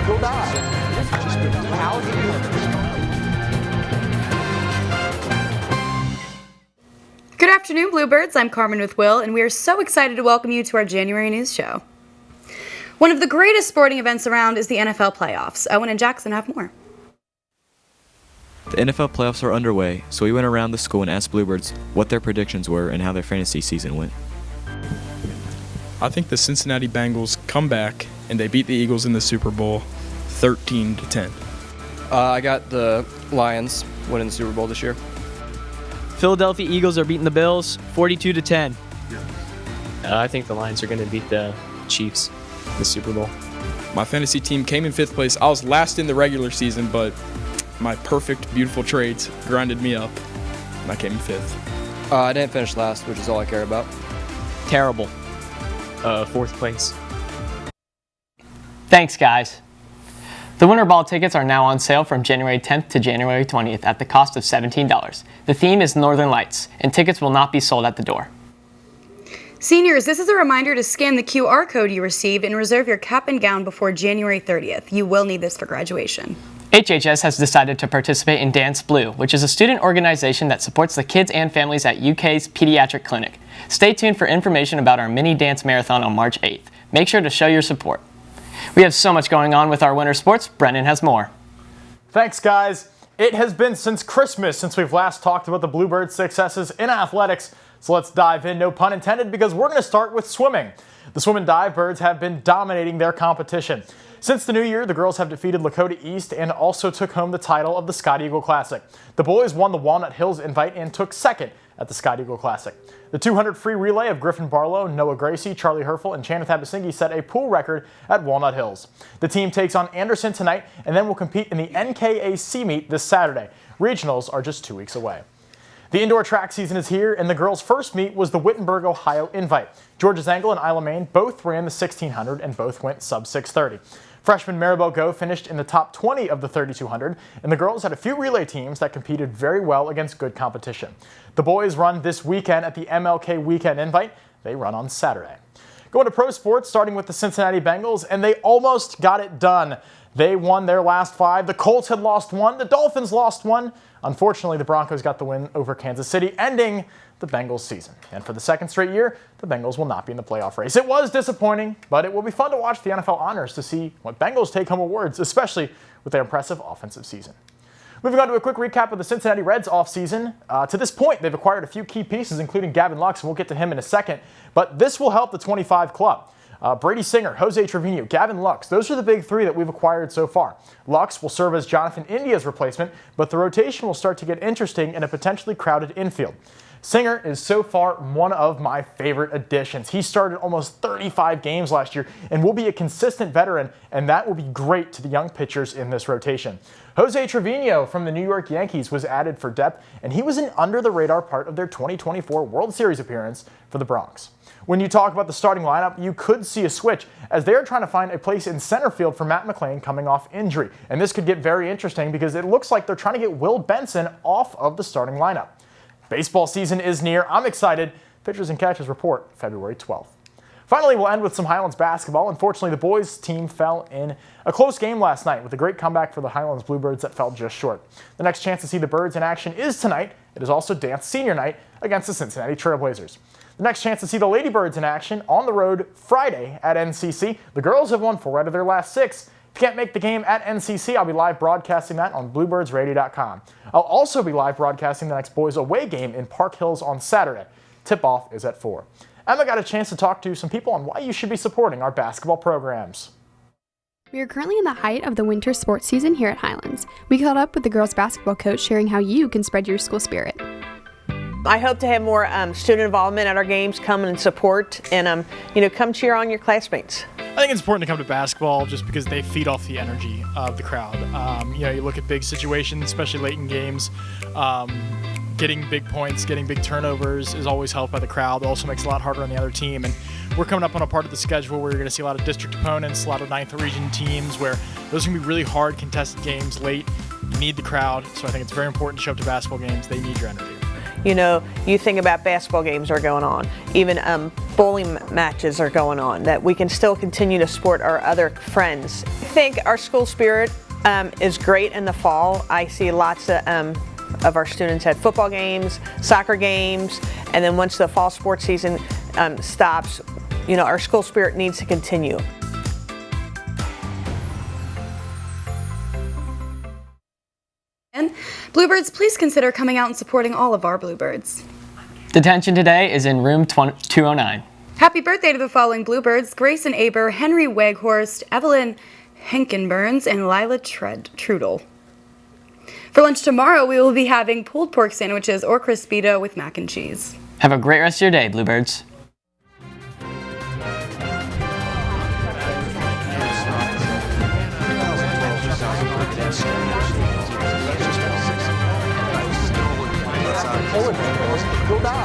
You'll die. How do you... Good afternoon, Bluebirds. I'm Carmen with Will, and we are so excited to welcome you to our January news show. One of the greatest sporting events around is the NFL playoffs. Owen and Jackson have more. The NFL playoffs are underway, so we went around the school and asked Bluebirds what their predictions were and how their fantasy season went. I think the Cincinnati Bengals come back and they beat the Eagles in the Super Bowl 13-10. I got the Lions winning the Super Bowl this year. Philadelphia Eagles are beating the Bills 42-10. I think the Lions are going to beat the Chiefs in the Super Bowl. My fantasy team came in 5th place. I was last in the regular season, but my perfect, beautiful trades grinded me up, and I came in 5th. I didn't finish last, which is all I care about. Terrible. 4th place. Thanks, guys. The Winter Ball tickets are now on sale from January 10th to January 20th at the cost of $17. The theme is Northern Lights, and tickets will not be sold at the door. Seniors, this is a reminder to scan the QR code you received and reserve your cap and gown before January 30th. You will need this for graduation. HHS has decided to participate in Dance Blue, which is a student organization that supports the kids and families at UK's Pediatric Clinic. Stay tuned for information about our mini dance marathon on March 8th. Make sure to show your support. We have so much going on with our winter sports. Brennan has more. Thanks, guys. It has been since Christmas since we've last talked about the Bluebirds' successes in athletics. So let's dive in, no pun intended, because we're going to start with swimming. The swim and dive birds have been dominating their competition. Since the new year, the girls have defeated Lakota East and also took home the title of the Scott Eagle Classic. The boys won the Walnut Hills invite and took second at the Scott Eagle Classic. The 200 free relay of Griffin Barlow, Noah Gracie, Charlie Herfel, and Chanith Abisingi set a pool record at Walnut Hills. The team takes on Anderson tonight and then will compete in the NKAC meet this Saturday. Regionals are just 2 weeks away. The indoor track season is here, and the girls' first meet was the Wittenberg, Ohio Invite. Georgia Zengel and Isla Main both ran the 1600 and both went sub 6:30. Freshman Maribel Go finished in the top 20 of the 3200, and the girls had a few relay teams that competed very well against good competition. The boys run this weekend at the MLK Weekend Invite. They run on Saturday. Going to pro sports, starting with the Cincinnati Bengals, and they almost got it done. They won their last 5. The Colts had lost 1. The Dolphins lost 1. Unfortunately, the Broncos got the win over Kansas City, ending the Bengals season. And for the second straight year, the Bengals will not be in the playoff race. It was disappointing, but it will be fun to watch the NFL honors to see what Bengals take home awards, especially with their impressive offensive season. Moving on to a quick recap of the Cincinnati Reds offseason. To this point, they've acquired a few key pieces, including Gavin Lux, and we'll get to him in a second. But this will help the 25 club. Brady Singer, Jose Trevino, Gavin Lux, those are the big 3 that we've acquired so far. Lux will serve as Jonathan India's replacement, but the rotation will start to get interesting in a potentially crowded infield. Singer is so far one of my favorite additions. He started almost 35 games last year and will be a consistent veteran, and that will be great to the young pitchers in this rotation. Jose Trevino from the New York Yankees was added for depth, and he was an under-the-radar part of their 2024 World Series appearance for the Bronx. When you talk about the starting lineup, you could see a switch as they are trying to find a place in center field for Matt McClain coming off injury. And this could get very interesting because it looks like they're trying to get Will Benson off of the starting lineup. Baseball season is near. I'm excited. Pitchers and catchers report February 12th. Finally, we'll end with some Highlands basketball. Unfortunately, the boys team fell in a close game last night with a great comeback for the Highlands Bluebirds that fell just short. The next chance to see the Birds in action is tonight. It is also dance senior night against the Cincinnati Trailblazers. The next chance to see the Ladybirds in action on the road Friday at NCC. The girls have won 4 out of their last 6. If you can't make the game at NCC, I'll be live broadcasting that on bluebirdsradio.com. I'll also be live broadcasting the next boys away game in Park Hills on Saturday. Tip-off is at 4. Emma got a chance to talk to some people on why you should be supporting our basketball programs. We are currently in the height of the winter sports season here at Highlands. We caught up with the girls basketball coach sharing how you can spread your school spirit. I hope to have more student involvement at our games, come and support, and come cheer on your classmates. I think it's important to come to basketball just because they feed off the energy of the crowd. You look at big situations, especially late in games. Getting big points, getting big turnovers is always helped by the crowd. It also makes it a lot harder on the other team. And we're coming up on a part of the schedule where you're going to see a lot of district opponents, a lot of 9th region teams, where those are going to be really hard contested games late. You need the crowd, so I think it's very important to show up to basketball games. They need your energy. You know, you think about basketball games are going on, even bowling matches are going on, that we can still continue to support our other friends. I think our school spirit is great in the fall. I see lots of our students at football games, soccer games, and then once the fall sports season stops, you know, our school spirit needs to continue. And Bluebirds, please consider coming out and supporting all of our Bluebirds. Detention today is in room 209. Happy birthday to the following Bluebirds: Grayson Aber, Henry Weghorst, Evelyn Henkenburns, and Lila Trudel. For lunch tomorrow, we will be having pulled pork sandwiches or crispito with mac and cheese. Have a great rest of your day, Bluebirds. You'll die.